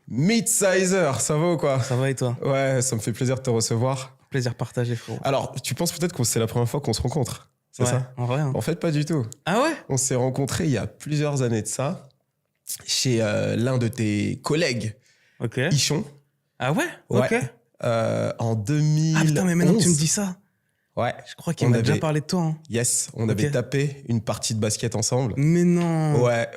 Midsizer, ça va ou quoi? Ça va et toi? Ouais, ça me fait plaisir de te recevoir. Plaisir partagé, frérot. Alors, tu penses peut-être que c'est la première fois qu'on se rencontre, c'est ça? En vrai. Hein. En fait, pas du tout. Ah ouais? On s'est rencontrés il y a plusieurs années de ça, chez l'un de tes collègues, Ok. Ichon. Ah ouais? Ouais. Ok. En 2011. Ah putain, mais maintenant que tu me dis ça, Ouais. je crois qu'il m'a déjà parlé de toi. Hein. Yes, on avait tapé une partie de basket ensemble. Mais non. Ouais.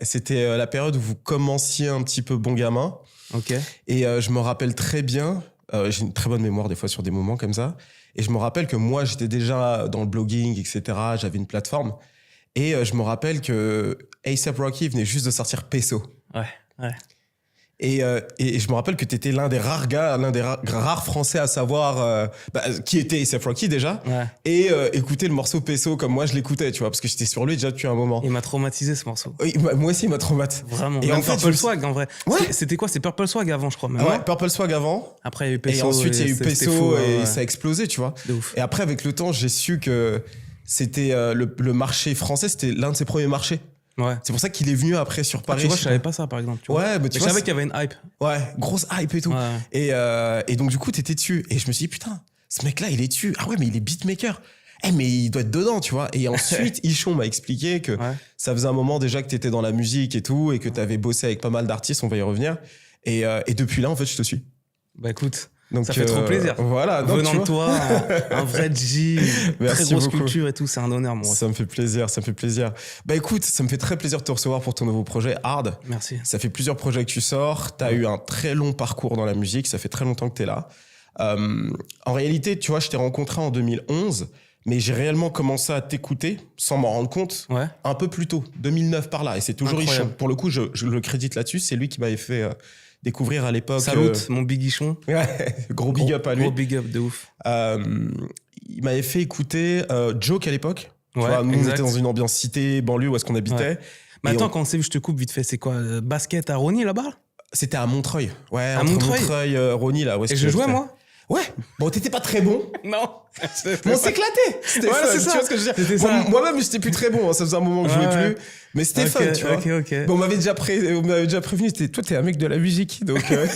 C'était la période où vous commenciez un petit peu bon gamin. Ok. Et je me rappelle très bien, j'ai une très bonne mémoire des fois sur des moments comme ça. Et je me rappelle que moi, j'étais déjà dans le blogging, etc. J'avais une plateforme. Et je me rappelle que A$AP Rocky venait juste de sortir Peso. Ouais. Et je me rappelle que tu étais l'un des rares gars, l'un des rares Français à savoir qui était A$AP Rocky déjà. Ouais. Et écouter le morceau Peso comme moi je l'écoutais, tu vois, parce que j'étais sur lui déjà depuis un moment. Il m'a traumatisé ce morceau. Oui, moi aussi, il m'a traumatisé. Vraiment. Et Même en fait, Purple Swag en vrai. Ouais. C'était quoi? C'est Purple Swag avant, je crois. Même, Ouais, Purple Swag avant. Après, il y a eu Peso. Et ensuite, il y a eu Peso fou, et ça a explosé, tu vois. De ouf. Et après, avec le temps, j'ai su que c'était le marché français, c'était l'un de ses premiers marchés. Ouais. C'est pour ça qu'il est venu après sur Paris. Tu vois, je savais pas ça, par exemple. Tu vois. Ouais, mais tu vois, je savais qu'il y avait une hype. Ouais, grosse hype et tout. Ouais. Et donc, du coup, t'étais dessus. Et je me suis dit, putain, ce mec-là, il est dessus. Ah ouais, mais il est beatmaker. Mais il doit être dedans, tu vois. Et ensuite, Ichon m'a expliqué que ça faisait un moment déjà que t'étais dans la musique et tout, et que t'avais bossé avec pas mal d'artistes, on va y revenir. Et depuis là, en fait, je te suis. Bah écoute, donc, ça fait trop plaisir. Voilà. Donc, venant de toi, un vrai G, très grosse culture et tout, c'est un honneur, moi. Ça me fait plaisir. Bah écoute, ça me fait très plaisir de te recevoir pour ton nouveau projet Hard. Merci. Ça fait plusieurs projets que tu sors. T'as eu un très long parcours dans la musique. Ça fait très longtemps que t'es là. En réalité, tu vois, je t'ai rencontré en 2011, mais j'ai réellement commencé à t'écouter sans m'en rendre compte un peu plus tôt, 2009 par là. Et c'est toujours Ichon. Pour le coup, je le crédite là-dessus. C'est lui qui m'avait fait découvrir à l'époque. Salut, mon Big Ichon. Ouais, gros big up à lui. Gros big up, de ouf. Il m'avait fait écouter Joke à l'époque. Ouais, tu vois, nous, on était dans une ambiance cité, banlieue, où est-ce qu'on habitait. Ouais. Mais attends, quand on s'est vu, je te coupe vite fait, c'est quoi basket à Rony là-bas? C'était à Montreuil. Ouais, à Montreuil, Rony là. Et je jouais moi? Ouais. Bon, t'étais pas très bon. Non. Mais on s'éclatait. C'était fun. C'est ça. Tu vois ce que je veux dire? Moi-même, j'étais plus très bon. Ça faisait un moment que je jouais plus. Mais c'était fun, tu vois. Ok. Bon, on m'avait déjà prévenu. Toi, t'es un mec de la musique. Donc, ouais.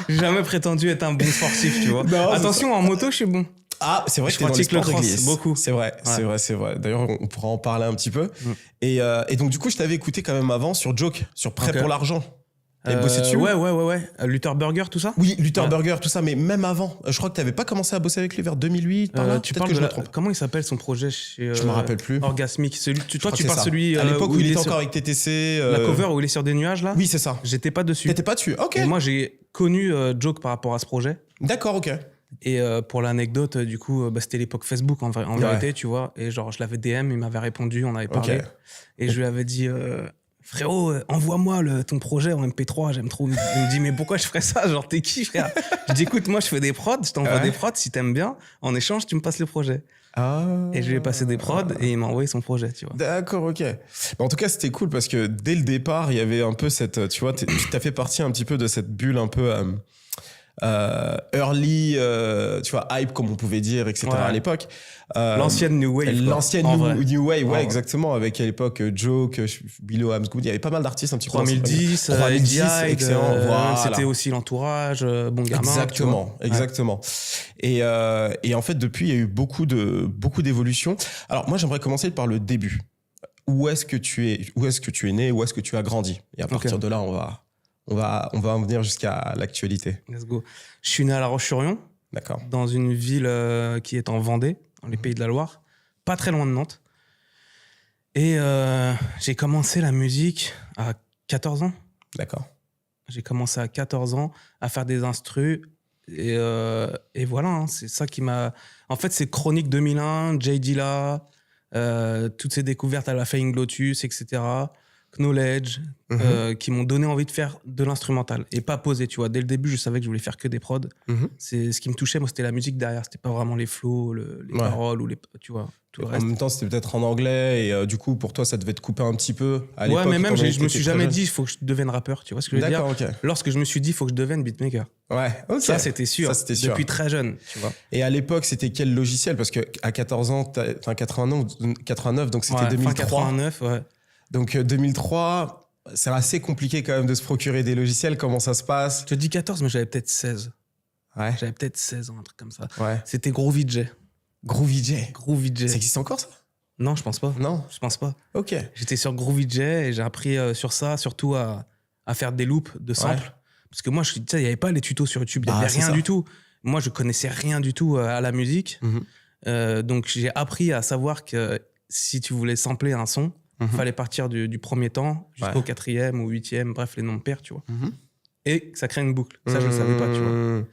J'ai jamais prétendu être un bon sportif, tu vois. Non, attention, en moto, je suis bon. Ah, c'est vrai que t'es dans les sports de glisse. Beaucoup. C'est vrai. D'ailleurs, on pourra en parler un petit peu. Et donc, du coup, je t'avais écouté quand même avant sur Joke, sur Prêt pour l'argent. T'avais bossé dessus? Ouais. Luther Burger, tout ça? Oui, Luther Burger, tout ça, mais même avant. Je crois que t'avais pas commencé à bosser avec lui vers 2008, par là. Tu parles de comment il s'appelle son projet chez... Je me rappelle plus. Orgasmic. Toi, tu parles celui... À l'époque où il était encore avec TTC... La cover où il est sur des nuages, là? Oui, c'est ça. J'étais pas dessus. T'étais pas dessus, ok. Et moi, j'ai connu Joke par rapport à ce projet. D'accord, ok. Et pour l'anecdote, du coup, c'était l'époque Facebook, en vérité, tu vois. Et genre, je l'avais DM, il m'avait répondu, on avait parlé. Et je lui avais dit... frérot, envoie-moi ton projet en MP3, j'aime trop. Il me dit, mais pourquoi je ferais ça? Genre, t'es qui, frère? Je dis, écoute, moi, je fais des prods, je t'envoie des prods, si t'aimes bien. En échange, tu me passes le projet. Et je lui ai passé des prods et il m'a envoyé son projet, tu vois. D'accord, ok. En tout cas, c'était cool parce que dès le départ, il y avait un peu cette, tu vois, tu t'as fait partie un petit peu de cette bulle un peu early, tu vois, hype, comme on pouvait dire, etc. à l'époque. L'ancienne New Wave. L'ancienne New Wave, ouais, exactement. Avec à l'époque Joke, Billo Hamsgood, il y avait pas mal d'artistes un petit peu. 3010, excellent. Voilà. C'était aussi l'entourage, Bon Gamin. Exactement. Et en fait, depuis, il y a eu beaucoup d'évolutions. Alors, moi, j'aimerais commencer par le début. Où est-ce que tu es né? Où est-ce que tu as grandi? Et à partir de là, on va en venir jusqu'à l'actualité. Let's go. Je suis né à La Roche-sur-Yon. D'accord. Dans une ville qui est en Vendée, dans les Pays de la Loire. Pas très loin de Nantes. Et j'ai commencé la musique à 14 ans. D'accord. J'ai commencé à 14 ans à faire des instrus. Et voilà, hein, c'est ça qui m'a... En fait, c'est Chronique 2001, J. Dilla, toutes ces découvertes à la Flying Lotus, etc., Knowledge, qui m'ont donné envie de faire de l'instrumental et pas poser, tu vois. Dès le début, je savais que je voulais faire que des prods. C'est ce qui me touchait, moi, c'était la musique derrière. C'était pas vraiment les flows, les paroles ou tu vois, tout le reste. En même temps, c'était peut-être en anglais et du coup, pour toi, ça devait te couper un petit peu à l'époque. Ouais, mais même, je me suis jamais dit, il faut que je devienne rappeur, tu vois ce que je veux dire? Ok. Lorsque je me suis dit, il faut que je devienne beatmaker. Ouais, ok. Ça, c'était sûr. Depuis très jeune, tu vois. Et à l'époque, c'était quel logiciel? Parce qu'à 14 ans, 89, donc c'était 2003. Fin 89, ouais. Donc 2003, c'est assez compliqué quand même de se procurer des logiciels. Comment ça se passe? Je te dis 14, mais j'avais peut-être 16. Ouais. J'avais peut-être 16 ans, un truc comme ça. Ouais. C'était GroovyJ. GroovyJ. GroovyJ. Ça existe encore, ça? Non, je pense pas. Non. Je pense pas. Ok. J'étais sur GroovyJ et j'ai appris sur ça, surtout à faire des loops de samples. Ouais. Parce que moi, tu sais, il n'y avait pas les tutos sur YouTube, il n'y avait c'est rien ça. du tout. Moi, je connaissais rien du tout à la musique. Donc, j'ai appris à savoir que si tu voulais sampler un son, il fallait partir du premier temps jusqu'au 4e ou 8e, bref, les nombres pairs, tu vois. Et ça crée une boucle. Ça, je le savais pas, tu vois.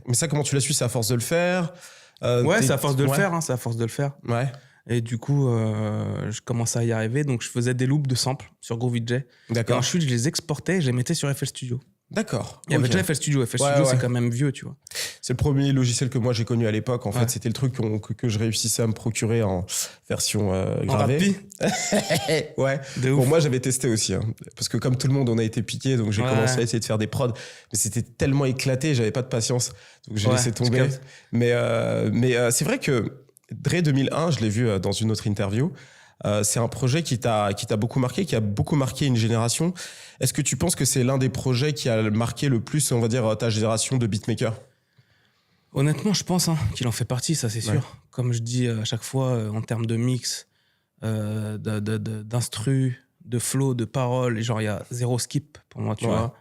Mais ça, comment tu l'as su? C'est à force de le faire? Ouais, c'est à force de le faire, hein, c'est à force de le faire. Ouais. Et du coup, je commençais à y arriver. Donc, je faisais des loops de samples sur GroovyJ. Et D'accord. ensuite, je les exportais et je les mettais sur FL Studio. D'accord. Il y avait Ok. déjà FL Studio. FL Studio, c'est quand même vieux, tu vois. C'est le premier logiciel que moi j'ai connu à l'époque. En Ouais. fait, c'était le truc que je réussissais à me procurer en version En gravée. Rappi. Ouais. De Bon, ouf. moi j'avais testé aussi, hein. Parce que comme tout le monde, on a été piqué, donc j'ai Ouais. commencé à essayer de faire des prods. Mais c'était tellement éclaté, j'avais pas de patience, donc j'ai Ouais, laissé tu tomber. captes. Mais c'est vrai que Dre 2001, je l'ai vu dans une autre interview. C'est un projet qui t'a beaucoup marqué, qui a beaucoup marqué une génération. Est-ce que tu penses que c'est l'un des projets qui a marqué le plus, on va dire, ta génération de beatmakers? Honnêtement, je pense qu'il en fait partie, ça, c'est sûr. Ouais. Comme je dis à chaque fois, en termes de mix, d'instru, de flow, de paroles, genre, il y a zéro skip pour moi, tu Ouais. vois.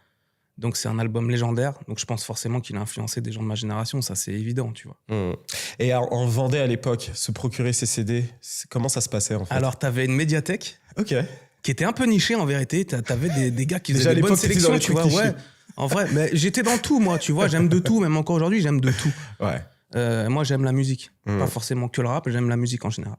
Donc, c'est un album légendaire. Donc, je pense forcément qu'il a influencé des gens de ma génération. Ça, c'est évident, tu vois. Et en vendait à l'époque, se procurer ces CD, comment ça se passait en fait? Alors, t'avais une médiathèque Ok. qui était un peu nichée en vérité. T'avais des gars qui Déjà, à faisaient des bonnes l'époque, t'étais dans sélections, les tu trucs vois. nichés. Ouais, en vrai, mais j'étais dans tout, moi, tu vois. J'aime de tout, même encore aujourd'hui, j'aime de tout. Ouais. Moi, j'aime la musique. Pas forcément que le rap, j'aime la musique en général.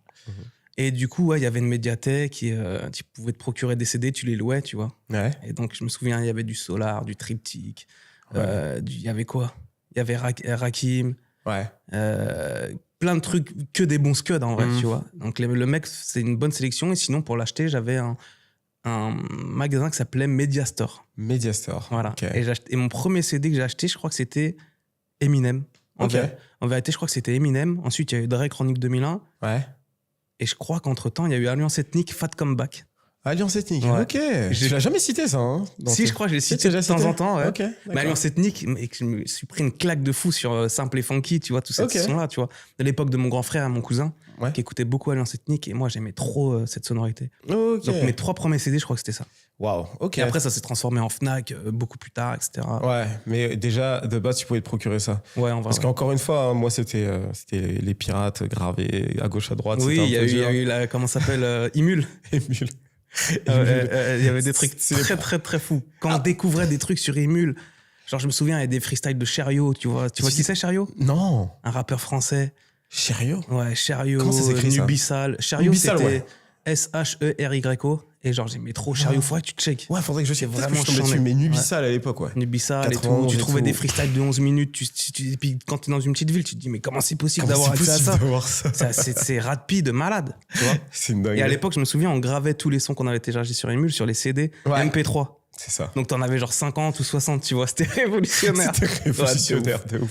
Et du coup, ouais, il y avait une médiathèque et tu pouvais te procurer des CD, tu les louais, tu vois. Ouais. Et donc, je me souviens, il y avait du Solar, du Triptyque. Il y avait quoi? Il y avait Rakim. Ouais. Plein de trucs, que des bons scuds en vrai, tu vois. Donc, le mec, c'est une bonne sélection. Et sinon, pour l'acheter, j'avais un magasin qui s'appelait Mediastore. Mediastore. Voilà. Ok. Et mon premier CD que j'ai acheté, je crois que c'était Eminem. En vérité, je crois que c'était Eminem. Ensuite, il y a eu Dre Chronique 2001. Ouais. Et je crois qu'entre-temps, il y a eu Alliance Ethnique, Fat Comeback. Alliance Ethnique. Ouais. Ok. Tu l'as jamais cité ça, hein? Si, je crois que je l'ai cité de temps en temps. Ouais. Ok. Mais d'accord. Alliance Ethnique, et que je me suis pris une claque de fou sur Simple et Funky, tu vois, tous ces Ok. sons-là, tu vois. De l'époque de mon grand frère et mon cousin, Ouais. qui écoutaient beaucoup Alliance Ethnique, et moi, j'aimais trop cette sonorité. Ok. Donc, mes 3 premiers CD, je crois que c'était ça. Waouh. Ok. Et après, ça s'est transformé en Fnac beaucoup plus tard, etc. Ouais, mais déjà, de base, tu pouvais te procurer ça. Ouais, en vrai. Parce ouais. qu'encore une fois, hein, moi, c'était les pirates gravés à gauche, à droite. Oui, c'était un il y peu a dur. eu la, comment ça s'appelle, Imul. Emule. Il y avait des trucs C'est les- très, très, très fous. Quand on découvrait des trucs sur Emule, genre, je me souviens, il y a des freestyles de Chariot, tu vois. Tu vois qui c'est, Chariot? Non. Un rappeur français. Chariot. Ouais, Chariot, Comment ça s'écrit, ça? Nubisal. Chariot, Nubisal, c'était ouais. S-H-E-R-Y-O. Et genre, j'aimais trop Chariot. Faudrait que tu check. Ouais, faudrait que je C'est check. Peut-être que vraiment je tombais dessus, charmé. mais Nubisal à l'époque, ouais. Nubisal et tout. 91 Tu et trouvais tout. des freestyles de 11 minutes. Et puis, quand t'es dans une petite ville, tu te dis, mais comment c'est possible Comment d'avoir c'est accès à possible ça? d'avoir ça? C'est rapide, malade. Tu vois. C'est une dinguerie. Et à l'époque, je me souviens, on gravait tous les sons qu'on avait téléchargés sur Emule sur les CD Ouais. MP3. C'est ça. Donc, t'en avais genre 50 ou 60, tu vois. C'était révolutionnaire. C'était révolutionnaire, de ouf.